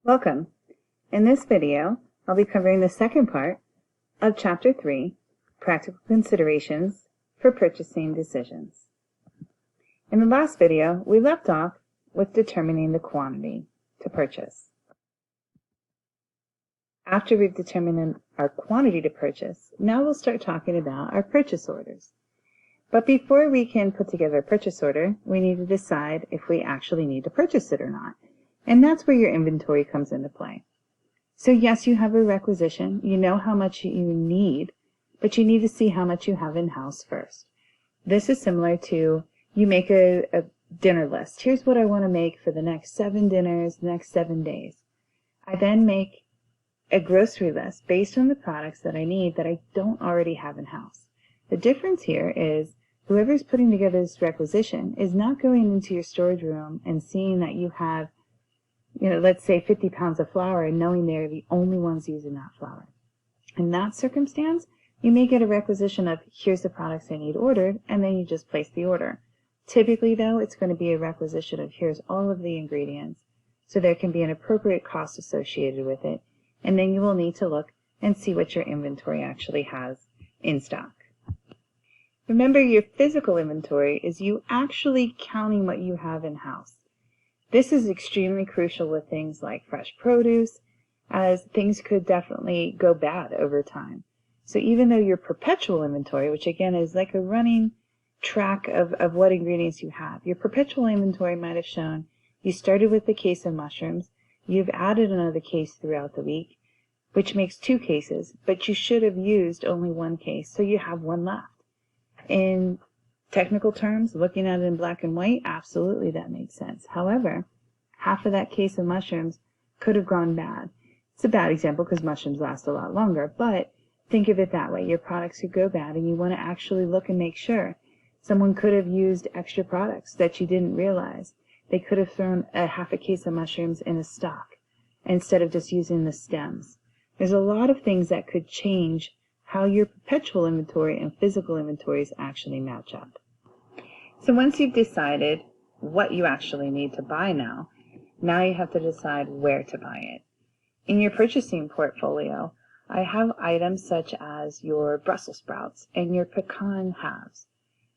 Welcome. In this video, I'll be covering the second part of Chapter 3, Practical Considerations for Purchasing Decisions. In the last video, we left off with determining the quantity to purchase. After we've determined our quantity to purchase, now we'll start talking about our purchase orders. But before we can put together a purchase order, we need to decide if we actually need to purchase it or not. And that's where your inventory comes into play. So yes, you have a requisition, you know how much you need, but you need to see how much you have in-house first. This is similar to you make a dinner list. Here's what I want to make for the next 7 dinners, the next 7 days. I then make a grocery list based on the products that I need that I don't already have in-house. The difference here is whoever's putting together this requisition is not going into your storage room and seeing that you have, let's say 50 pounds of flour and knowing they're the only ones using that flour. In that circumstance, you may get a requisition of, here's the products I need ordered, and then you just place the order. Typically, though, it's going to be a requisition of, here's all of the ingredients, so there can be an appropriate cost associated with it, and then you will need to look and see what your inventory actually has in stock. Remember, your physical inventory is you actually counting what you have in-house. This is extremely crucial with things like fresh produce, as things could definitely go bad over time. So even though your perpetual inventory, which again is like a running track of what ingredients you have, your perpetual inventory might have shown you started with a case of mushrooms, you've added another case throughout the week, which makes 2 cases, but you should have used only 1 case, so you have 1 left. In technical terms, looking at it in black and white, absolutely that makes sense. However, half of that case of mushrooms could have gone bad. It's a bad example because mushrooms last a lot longer, but think of it that way. Your products could go bad and you want to actually look and make sure. Someone could have used extra products that you didn't realize. They could have thrown half a case of mushrooms in a stock instead of just using the stems. There's a lot of things that could change how your perpetual inventory and physical inventories actually match up. So once you've decided what you actually need to buy now you have to decide where to buy it. In your purchasing portfolio, I have items such as your Brussels sprouts and your pecan halves,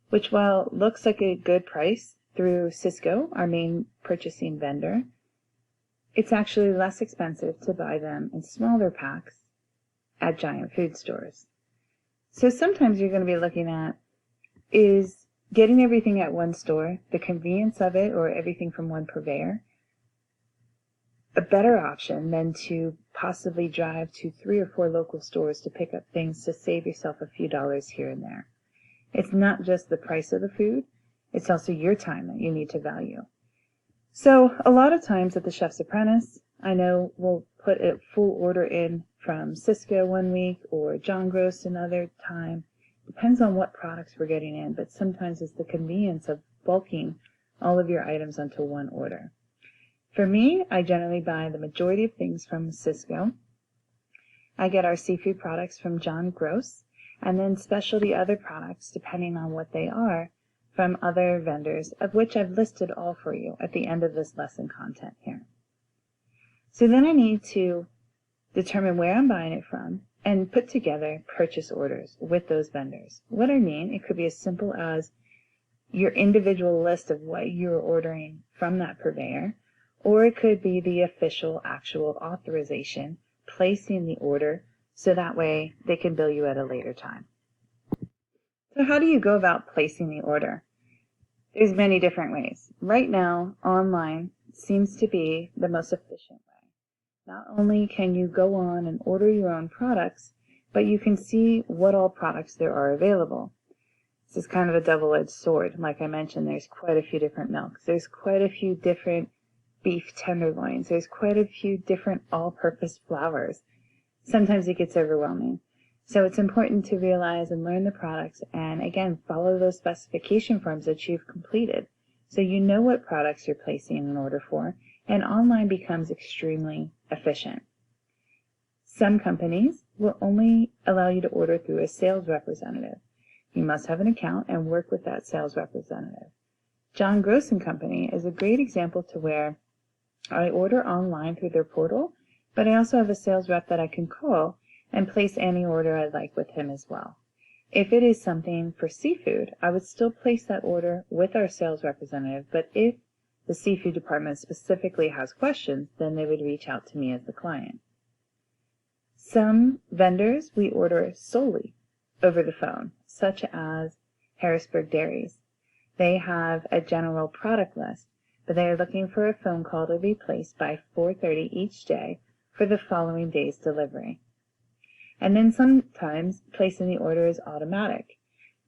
which while looks like a good price through Cisco, our main purchasing vendor, it's actually less expensive to buy them in smaller packs at giant food stores. So sometimes you're going to be looking at is getting everything at one store, the convenience of it, or everything from one purveyor, a better option than to possibly drive to 3 or 4 local stores to pick up things to save yourself a few dollars here and there. It's not just the price of the food, it's also your time that you need to value. So a lot of times at the Chef's Apprentice, I know we'll put a full order in from Cisco one week or John Gross another time. Depends on what products we're getting in, but sometimes it's the convenience of bulking all of your items onto one order. For me, I generally buy the majority of things from Cisco. I get our seafood products from John Gross, and then specialty other products, depending on what they are, from other vendors, of which I've listed all for you at the end of this lesson content here. So then I need to determine where I'm buying it from and put together purchase orders with those vendors. What I mean, it could be as simple as your individual list of what you're ordering from that purveyor, or it could be the official actual authorization, placing the order so that way they can bill you at a later time. So how do you go about placing the order? There's many different ways. Right now, online seems to be the most efficient way. Not only can you go on and order your own products, but you can see what all products there are available. This is kind of a double-edged sword. Like I mentioned, there's quite a few different milks. There's quite a few different beef tenderloins. There's quite a few different all-purpose flours. Sometimes it gets overwhelming. So it's important to realize and learn the products and, again, follow those specification forms that you've completed so you know what products you're placing an order for, and online becomes extremely efficient. Some companies will only allow you to order through a sales representative. You must have an account and work with that sales representative. John Gross & Company is a great example to where I order online through their portal, but I also have a sales rep that I can call and place any order I like with him as well. If it is something for seafood, I would still place that order with our sales representative, but if the seafood department specifically has questions, then they would reach out to me as the client. Some vendors we order solely over the phone, such as Harrisburg Dairies. They have a general product list, but they are looking for a phone call to be placed by 4:30 each day for the following day's delivery. And then sometimes placing the order is automatic,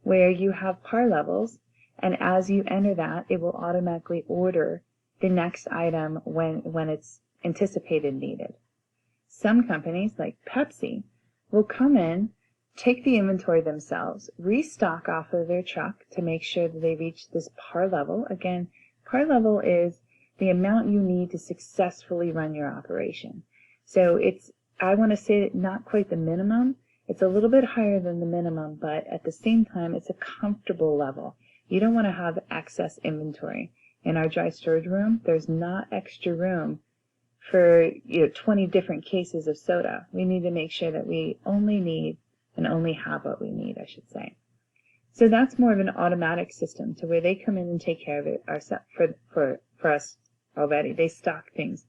where you have par levels, and as you enter that, it will automatically order the next item when it's anticipated needed. Some companies, like Pepsi, will come in, take the inventory themselves, restock off of their truck to make sure that they reach this par level. Again, par level is the amount you need to successfully run your operation. So I want to say that not quite the minimum. It's a little bit higher than the minimum, but at the same time, it's a comfortable level. You don't want to have excess inventory. In our dry storage room, there's not extra room for 20 different cases of soda. We need to make sure that we only need and only have what we need, I should say. So that's more of an automatic system to where they come in and take care of it for us already. They stock things.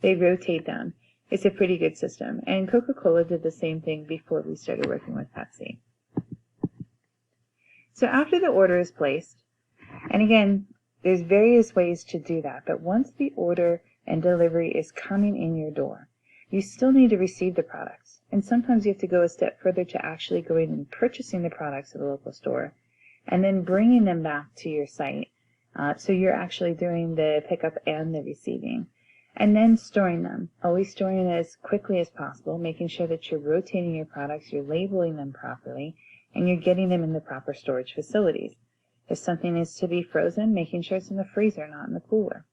They rotate them. It's a pretty good system. And Coca-Cola did the same thing before we started working with Pepsi. So after the order is placed, and again, there's various ways to do that, but once the order and delivery is coming in your door, you still need to receive the products. And sometimes you have to go a step further to actually going and purchasing the products at a local store and then bringing them back to your site. So you're actually doing the pickup and the receiving. And then storing them. Always storing as quickly as possible, making sure that you're rotating your products, you're labeling them properly, and you're getting them in the proper storage facilities. If something is to be frozen, making sure it's in the freezer, not in the cooler.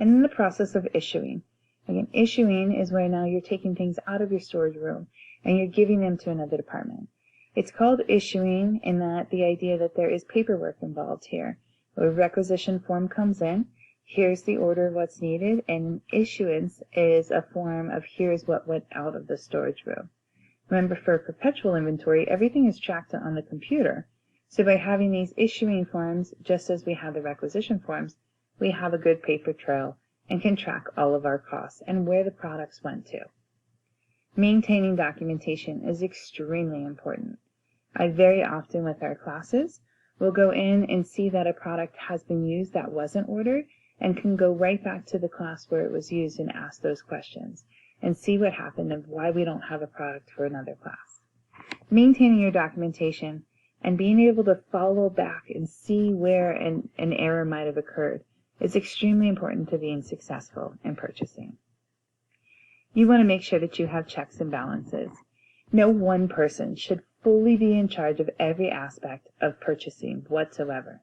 And then the process of issuing. Again, issuing is where now you're taking things out of your storage room and you're giving them to another department. It's called issuing in that the idea that there is paperwork involved here. A requisition form comes in, here's the order of what's needed, and issuance is a form of here's what went out of the storage room. Remember, for perpetual inventory, everything is tracked on the computer. So by having these issuing forms, just as we have the requisition forms, we have a good paper trail and can track all of our costs and where the products went to. Maintaining documentation is extremely important. I very often with our classes will go in and see that a product has been used that wasn't ordered and can go right back to the class where it was used and ask those questions and see what happened and why we don't have a product for another class. Maintaining your documentation and being able to follow back and see where an error might have occurred is extremely important to being successful in purchasing. You want to make sure that you have checks and balances. No one person should fully be in charge of every aspect of purchasing whatsoever.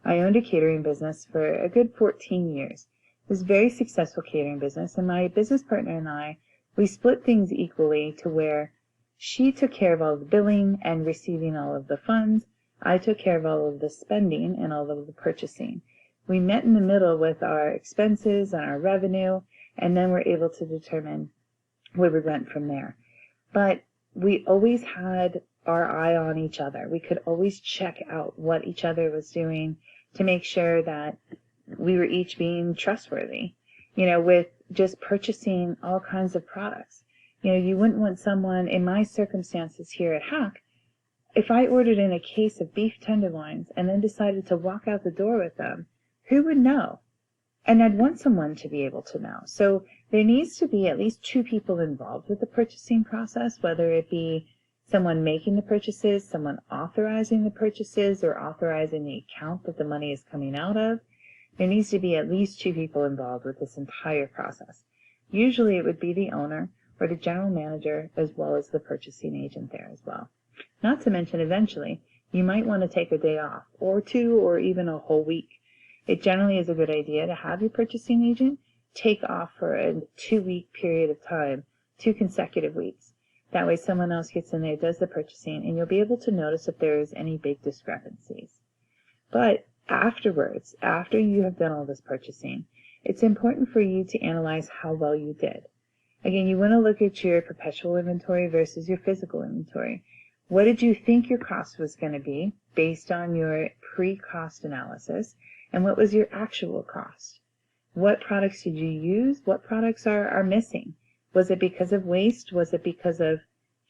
I owned a catering business for a good 14 years. It was a very successful catering business, and my business partner and I, we split things equally to where she took care of all the billing and receiving all of the funds. I took care of all of the spending and all of the purchasing. We met in the middle with our expenses and our revenue, and then we're able to determine where we went from there. But we always had our eye on each other. We could always check out what each other was doing to make sure that we were each being trustworthy, with just purchasing all kinds of products. You wouldn't want someone, in my circumstances here at Hack, if I ordered in a case of beef tenderloins and then decided to walk out the door with them, who would know? And I'd want someone to be able to know. So there needs to be at least two people involved with the purchasing process, whether it be someone making the purchases, someone authorizing the purchases, or authorizing the account that the money is coming out of. There needs to be at least two people involved with this entire process. Usually it would be the owner or the general manager as well as the purchasing agent there as well. Not to mention eventually you might want to take a day off or two or even a whole week. It generally is a good idea to have your purchasing agent take off for a 2-week period of time, 2 consecutive weeks. That way someone else gets in there, does the purchasing, and you'll be able to notice if there is any big discrepancies. But afterwards, after you have done all this purchasing, it's important for you to analyze how well you did. Again, you want to look at your perpetual inventory versus your physical inventory. What did you think your cost was going to be based on your pre-cost analysis, and what was your actual cost? What products did you use? What products are missing? Was it because of waste? Was it because of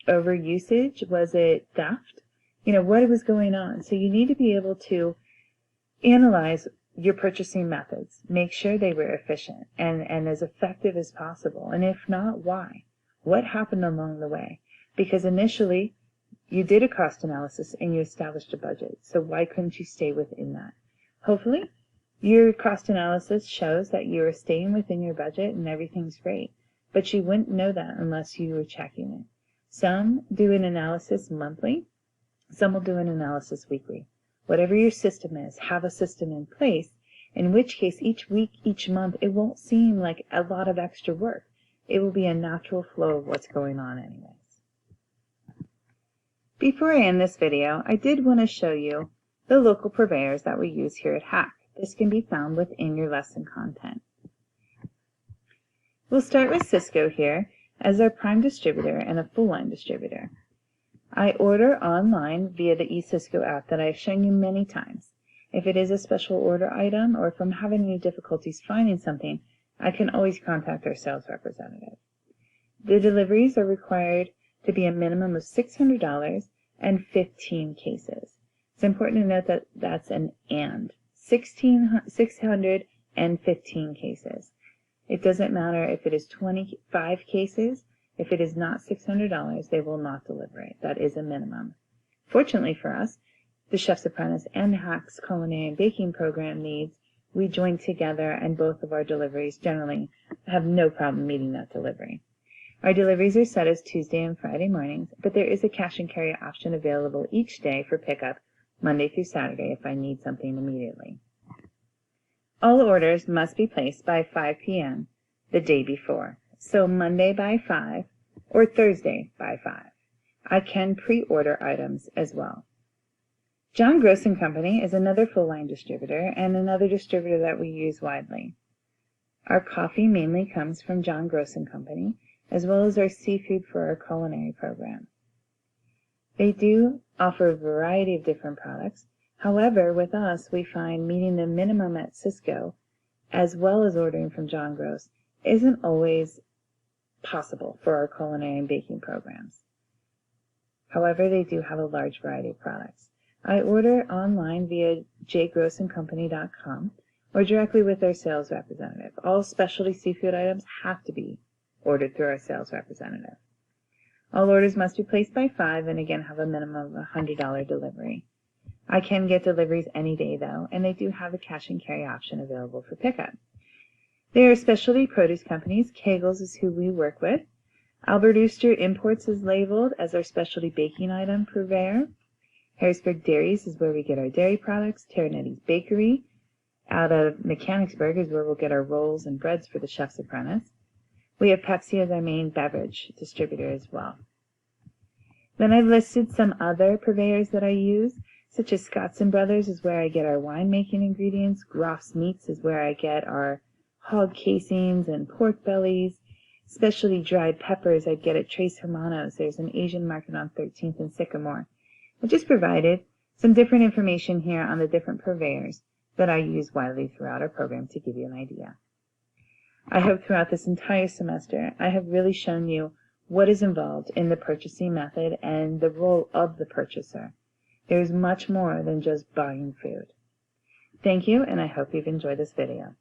overusage? Was it theft? What was going on? So you need to be able to analyze your purchasing methods. Make sure they were efficient and as effective as possible. And if not, why? What happened along the way? Because initially, you did a cost analysis and you established a budget. So why couldn't you stay within that? Hopefully, your cost analysis shows that you are staying within your budget and everything's great. But you wouldn't know that unless you were checking it. Some do an analysis monthly. Some will do an analysis weekly. Whatever your system is, have a system in place, in which case each week, each month, it won't seem like a lot of extra work. It will be a natural flow of what's going on anyways. Before I end this video, I did want to show you the local purveyors that we use here at HACK. This can be found within your lesson content. We'll start with Cisco here as our prime distributor and a full-line distributor. I order online via the eCisco app that I've shown you many times. If it is a special order item or if I'm having any difficulties finding something, I can always contact our sales representative. The deliveries are required to be a minimum of $600 and 15 cases. It's important to note that that's an and. 600 and 15 cases. It doesn't matter if it is 25 cases. If it is not $600, they will not deliver it. That is a minimum. Fortunately for us, the Chef's Apprentice and HACK's Culinary and Baking Program needs, we join together and both of our deliveries generally have no problem meeting that delivery. Our deliveries are set as Tuesday and Friday mornings, but there is a cash and carry option available each day for pickup, Monday through Saturday if I need something immediately. All orders must be placed by 5 p.m. the day before, so Monday by 5 or Thursday by 5. I can pre-order items as well. John Gross & Company is another full-line distributor and another distributor that we use widely. Our coffee mainly comes from John Gross & Company, as well as our seafood for our culinary program. They do offer a variety of different products. However, with us, we find meeting the minimum at Cisco, as well as ordering from John Gross, isn't always possible for our culinary and baking programs. However, they do have a large variety of products. I order online via jgrossandcompany.com or directly with their sales representative. All specialty seafood items have to be ordered through our sales representative. All orders must be placed by 5 and again have a minimum of a $100 delivery. I can get deliveries any day though, and they do have a cash and carry option available for pickup. They are specialty produce companies. Kegel's is who we work with. Albert Ooster Imports is labeled as our specialty baking item purveyor. Harrisburg Dairies is where we get our dairy products. Terranetti's Bakery out of Mechanicsburg is where we'll get our rolls and breads for the Chef's Apprentice. We have Pepsi as our main beverage distributor as well. Then I've listed some other purveyors that I use, such as Scotts & Brothers is where I get our wine-making ingredients. Groff's Meats is where I get our hog casings and pork bellies. Specialty dried peppers I'd get at Tres Hermanos. There's an Asian market on 13th and Sycamore. I just provided some different information here on the different purveyors that I use widely throughout our program to give you an idea. I hope throughout this entire semester I have really shown you what is involved in the purchasing method and the role of the purchaser. There is much more than just buying food. Thank you, and I hope you've enjoyed this video.